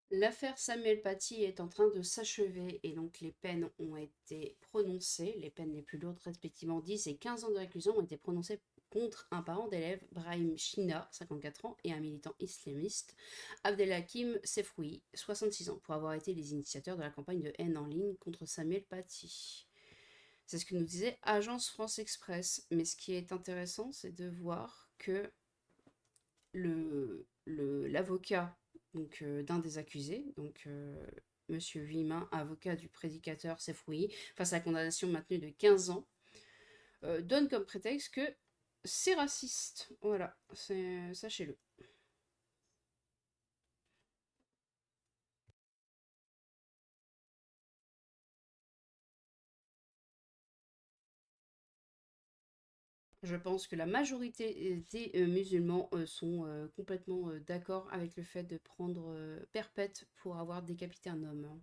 L'affaire Samuel Paty est en train de s'achever et donc les peines ont été prononcées. Les peines les plus lourdes, respectivement 10 et 15 ans de réclusion, ont été prononcées contre un parent d'élève, Brahim China, 54 ans, et un militant islamiste, Abdelhakim Sefroui, 66 ans, pour avoir été les initiateurs de la campagne de haine en ligne contre Samuel Paty. C'est ce que nous disait Agence France Express. Mais ce qui est intéressant, c'est de voir que l'avocat d'un des accusés, Monsieur Vimin, avocat du prédicateur Sefroui, face à la condamnation maintenue de 15 ans, donne comme prétexte que c'est raciste. Voilà, sachez-le. Je pense que la majorité des musulmans sont complètement d'accord avec le fait de prendre perpète pour avoir décapité un homme.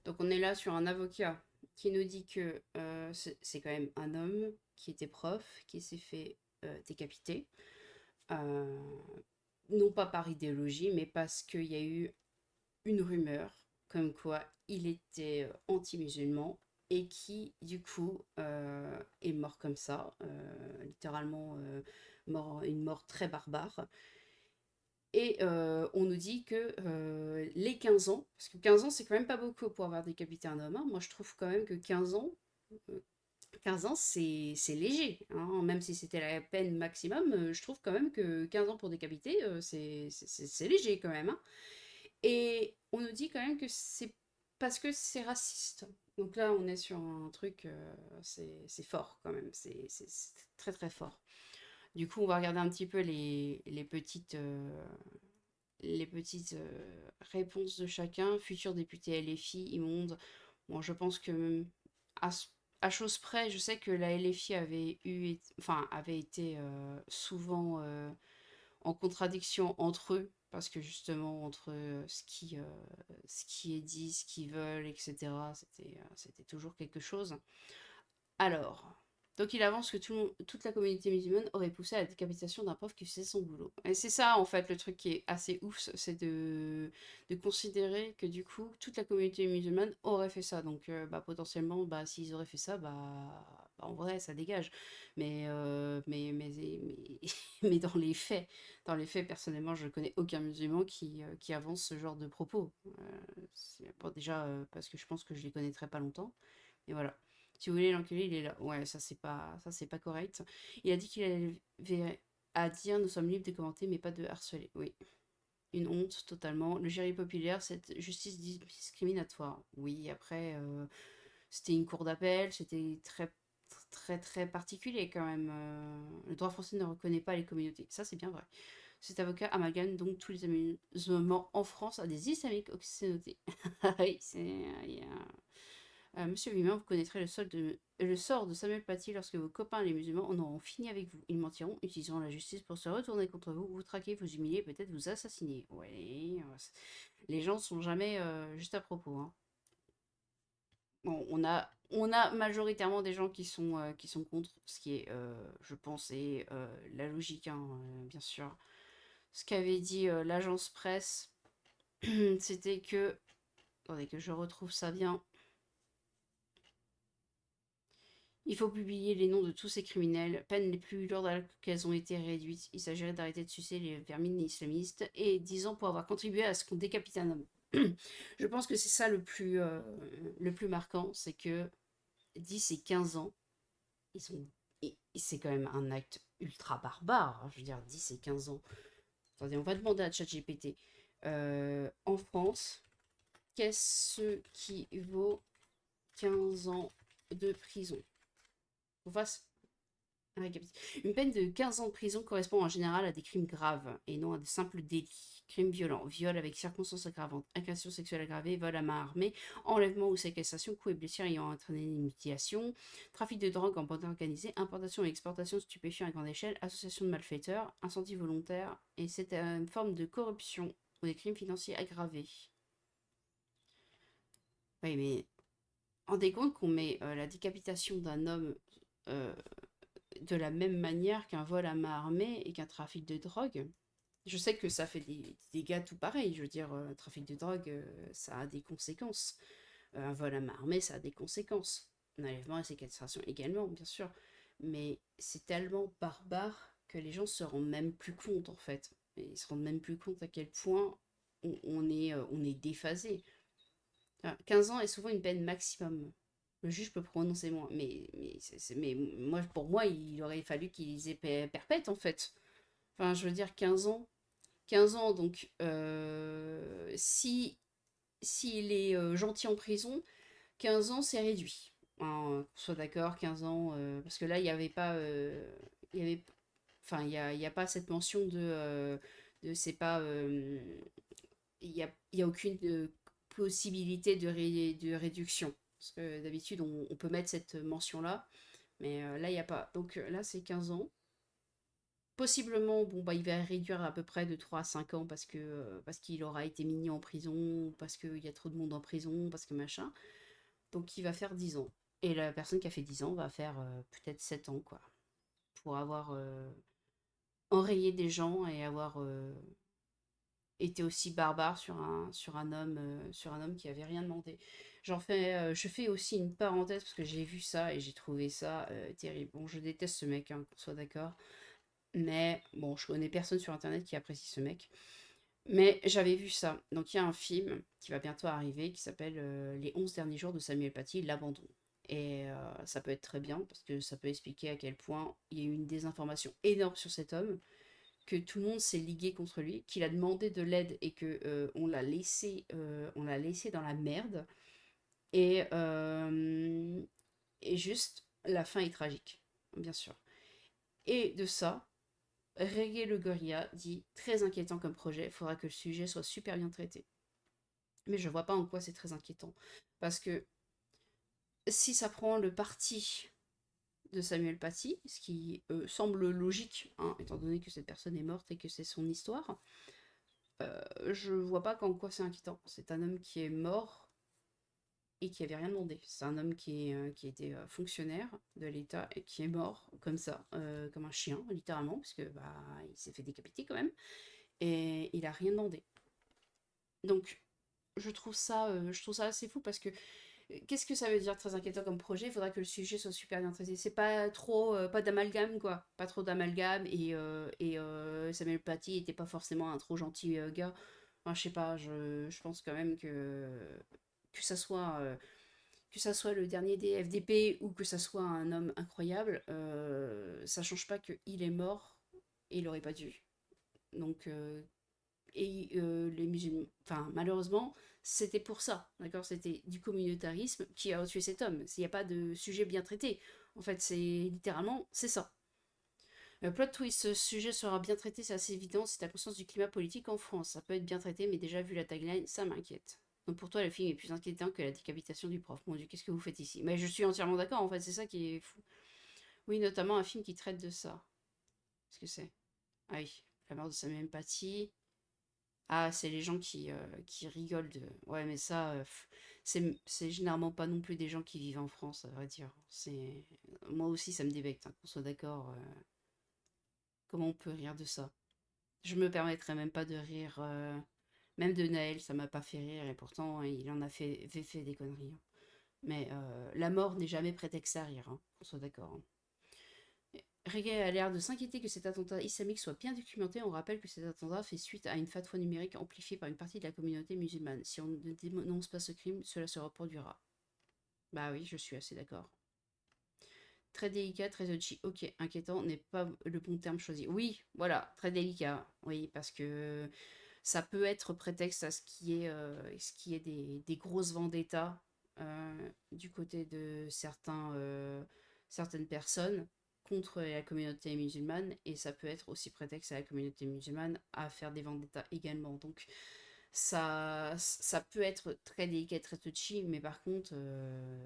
Donc on est là sur un avocat qui nous dit que c'est quand même un homme qui était prof, qui s'est fait décapiter, euh, non pas par idéologie, mais parce qu'il y a eu une rumeur comme quoi il était anti-musulman et qui du coup est mort comme ça, littéralement mort, une mort très barbare. Et on nous dit que les 15 ans, parce que 15 ans c'est quand même pas beaucoup pour avoir décapité un homme, hein. Moi je trouve quand même que euh, 15 ans c'est léger, hein. Même si c'était la peine maximum, je trouve quand même que 15 ans pour décapiter, c'est léger quand même, hein. Et on nous dit quand même que c'est parce que c'est raciste. Donc là on est sur un truc, c'est fort quand même, c'est très très fort. Du coup on va regarder un petit peu les petites réponses de chacun. Futur député LFI, immonde. Bon, je pense que à, à chose près, je sais que la LFI avait été souvent en contradiction entre eux, parce que justement, entre ce qui est dit, ce qu'ils veulent, etc., c'était toujours quelque chose. Alors, donc il avance que toute la communauté musulmane aurait poussé à la décapitation d'un prof qui faisait son boulot. Et c'est ça, en fait, le truc qui est assez ouf, c'est de considérer que du coup, toute la communauté musulmane aurait fait ça. Donc, potentiellement, s'ils auraient fait ça, en vrai, ça dégage. Mais mais dans les faits, personnellement, je ne connais aucun musulman qui avance ce genre de propos. Bon, déjà, parce que je pense que je les connaîtrai pas longtemps. Et voilà. Si vous voulez l'enculer, il est là. Ouais, ça c'est pas correct. Il a dit qu'il avait à dire nous sommes libres de commenter, mais pas de harceler. Oui. Une honte totalement. Le jury populaire, cette justice discriminatoire. Oui, après, c'était une cour d'appel, c'était très particulier quand même. Le droit français ne reconnaît pas les communautés. Ça, c'est bien vrai. Cet avocat amalgame donc tous les amusements en France à des islamiques occidentaux. Oui, Monsieur Vivien, vous connaîtrez le sort de Samuel Paty lorsque vos copains les musulmans en auront fini avec vous. Ils mentiront, utiliseront la justice pour se retourner contre vous, vous traquer, vous humilier, peut-être vous assassiner. Ouais, les gens sont jamais juste à propos, hein. Bon, on a majoritairement des gens qui sont contre, ce qui est, je pense, est la logique, hein, bien sûr. Ce qu'avait dit l'agence presse, c'était que... Attendez que je retrouve ça bien. Il faut publier les noms de tous ces criminels, peines les plus lourdes à laquelle ont été réduites. Il s'agirait d'arrêter de sucer les vermines islamistes et 10 ans pour avoir contribué à ce qu'on décapite un homme. Je pense que c'est ça le plus marquant, c'est que 10 et 15 ans, ils sont, c'est quand même un acte ultra barbare, hein. Je veux dire, 10 et 15 ans. Attendez, on va demander à ChatGPT. En France, qu'est-ce qui vaut 15 ans de prison? On fasse une peine de 15 ans de prison correspond en général à des crimes graves et non à de simples délits. Crimes violents, viol avec circonstances aggravantes, agression sexuelle aggravée, vol à main armée, enlèvement ou séquestration, coups et blessures ayant entraîné une mutilation, trafic de drogue en bande organisée, importation et exportation de stupéfiants à grande échelle, association de malfaiteurs, incendie volontaire, et c'est une forme de corruption ou des crimes financiers aggravés. Oui, mais rendez compte qu'on met la décapitation d'un homme euh, de la même manière qu'un vol à main armée et qu'un trafic de drogue. Je sais que ça fait des dégâts tout pareil. Je veux dire, un trafic de drogue, ça a des conséquences. Un vol à main armée, ça a des conséquences. Un enlèvement et séquestration également, bien sûr. Mais c'est tellement barbare que les gens se rendent même plus compte, en fait. Et ils se rendent même plus compte à quel point on est déphasé. Enfin, 15 ans est souvent une peine maximum. Le juge peut prononcer moins. Mais moi, pour moi, il aurait fallu qu'ils aient perpète, en fait. Enfin, je veux dire, 15 ans. 15 ans, donc, si s'il est gentil en prison, 15 ans, c'est réduit. Hein, qu'on soit d'accord, 15 ans, parce que là, il n'y avait pas, il y avait, enfin, il y a pas cette mention de c'est pas, il y a aucune possibilité de réduction. Parce que d'habitude, on peut mettre cette mention-là, mais là, il n'y a pas. Donc là, c'est 15 ans. Possiblement, bon, bah, il va réduire à peu près de 3 à 5 ans parce qu'il aura été mis en prison, parce qu'il y a trop de monde en prison, parce que machin. Donc il va faire 10 ans. Et la personne qui a fait 10 ans va faire peut-être 7 ans, quoi. Pour avoir enrayé des gens et avoir été aussi barbare sur un homme qui avait rien demandé. Je fais aussi une parenthèse parce que j'ai vu ça et j'ai trouvé ça terrible. Bon, je déteste ce mec, hein, qu'on soit d'accord. Mais bon, je connais personne sur internet qui apprécie ce mec. Mais j'avais vu ça. Donc il y a un film qui va bientôt arriver qui s'appelle Les 11 derniers jours de Samuel Paty, L'abandon. Et ça peut être très bien parce que ça peut expliquer à quel point il y a eu une désinformation énorme sur cet homme, que tout le monde s'est ligué contre lui, qu'il a demandé de l'aide et que on l'a laissé dans la merde. Et, et juste, la fin est tragique, bien sûr. Et de ça, Reggae le Gorilla dit très inquiétant comme projet, faudra que le sujet soit super bien traité. Mais je vois pas en quoi c'est très inquiétant. Parce que si ça prend le parti de Samuel Paty, ce qui semble logique, hein, étant donné que cette personne est morte et que c'est son histoire, je vois pas qu'en quoi c'est inquiétant. C'est un homme qui est mort et qui avait rien demandé. C'est un homme qui était fonctionnaire de l'État et qui est mort comme ça, comme un chien, littéralement, parce que bah, il s'est fait décapiter quand même, et il a rien demandé. Donc, je trouve ça assez fou parce que qu'est-ce que ça veut dire très inquiétant comme projet? Il faudra que le sujet soit super bien traité. C'est pas trop, pas d'amalgame quoi. Pas trop d'amalgame Samuel Paty était pas forcément un trop gentil gars. Enfin, je sais pas, je pense quand même que ça soit que ça soit le dernier des FDP ou que ça soit un homme incroyable, ça change pas qu'il est mort et il aurait pas dû. Donc les musulmans, enfin malheureusement, c'était pour ça, d'accord? C'était du communautarisme qui a tué cet homme. S'il n'y a pas de sujet bien traité, en fait, c'est littéralement, c'est ça. Le plot twist, ce sujet sera bien traité, c'est assez évident si t'as conscience du climat politique en France. Ça peut être bien traité, mais déjà vu la tagline, ça m'inquiète. Donc pour toi, le film est plus inquiétant que la décapitation du prof. Mon Dieu, qu'est-ce que vous faites ici? Mais je suis entièrement d'accord, en fait, c'est ça qui est fou. Oui, notamment un film qui traite de ça. Qu'est-ce que c'est? Ah oui, la mort de Samuel Paty. Ah, c'est les gens qui rigolent de. Ouais, mais ça, c'est généralement pas non plus des gens qui vivent en France, à vrai dire. C'est. Moi aussi, ça me débecte, hein, qu'on soit d'accord. Comment on peut rire de ça? Je me permettrais même pas de rire. Même de Naël, ça m'a pas fait rire, et pourtant, il en a fait des conneries, hein. Mais la mort n'est jamais prétexte à rire, hein, qu'on soit d'accord, hein. Reggae a l'air de s'inquiéter que cet attentat islamique soit bien documenté. On rappelle que cet attentat fait suite à une fatwa numérique amplifiée par une partie de la communauté musulmane. Si on ne dénonce pas ce crime, cela se reproduira. Bah oui, je suis assez d'accord. Très délicat, très touchy. Ok, inquiétant n'est pas le bon terme choisi. Oui, voilà, très délicat. Oui, parce que ça peut être prétexte à ce qui est des grosses vendettas du côté de certaines personnes contre la communauté musulmane, et ça peut être aussi prétexte à la communauté musulmane à faire des vendettas également. Donc ça peut être très délicat, très touchy, mais par contre,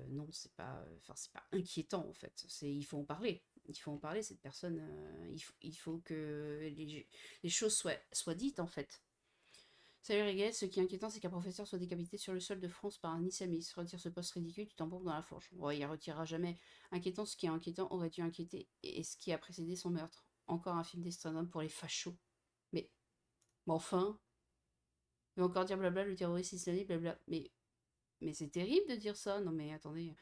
non, enfin, c'est pas inquiétant en fait. Il faut en parler. Il faut en parler, cette personne. Il faut que les choses soient dites en fait. Salut Réguel, ce qui est inquiétant, c'est qu'un professeur soit décapité sur le sol de France par un islamiste. Retire ce poste ridicule, tu t'embourbes dans la fourche. Ouais, il retirera jamais. Inquiétant, ce qui est inquiétant aurait dû inquiéter et ce qui a précédé son meurtre. Encore un film d'Estradome pour les fachos. Mais, mais enfin, il va encore dire blabla, le terroriste islamique, blabla. Mais c'est terrible de dire ça. Non mais attendez,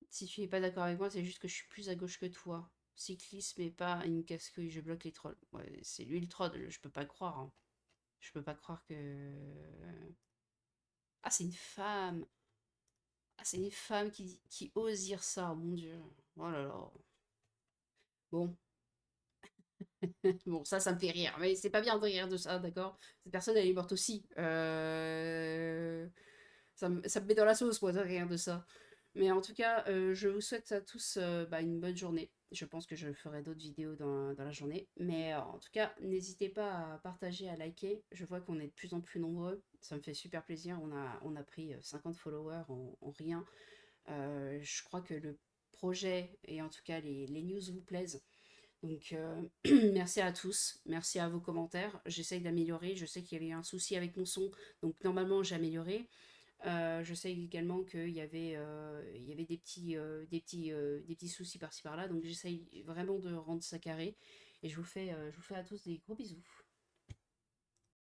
si tu n'es pas d'accord avec moi, c'est juste que je suis plus à gauche que toi. Cyclisme et pas une casse-couille, je bloque les trolls. Ouais, c'est lui le troll, je peux pas le croire, hein. Je peux pas croire que... Ah, c'est une femme. Ah, c'est une femme qui ose dire ça, mon Dieu. Oh là là. Bon, bon, ça me fait rire. Mais c'est pas bien de rire de ça, d'accord? Cette personne, elle est morte aussi. Ça me met dans la sauce, moi, de rire de ça. Mais en tout cas, je vous souhaite à tous bah, une bonne journée. Je pense que je ferai d'autres vidéos dans la journée. Mais en tout cas, n'hésitez pas à partager, à liker. Je vois qu'on est de plus en plus nombreux. Ça me fait super plaisir. On a pris 50 followers en rien. Je crois que le projet et en tout cas les news vous plaisent. Donc merci à tous, merci à vos commentaires. J'essaye d'améliorer. Je sais qu'il y avait eu un souci avec mon son, donc normalement j'ai amélioré. Je sais également qu'il y avait des petits soucis par-ci par-là, donc j'essaye vraiment de rendre ça carré. Et je vous fais à tous des gros bisous.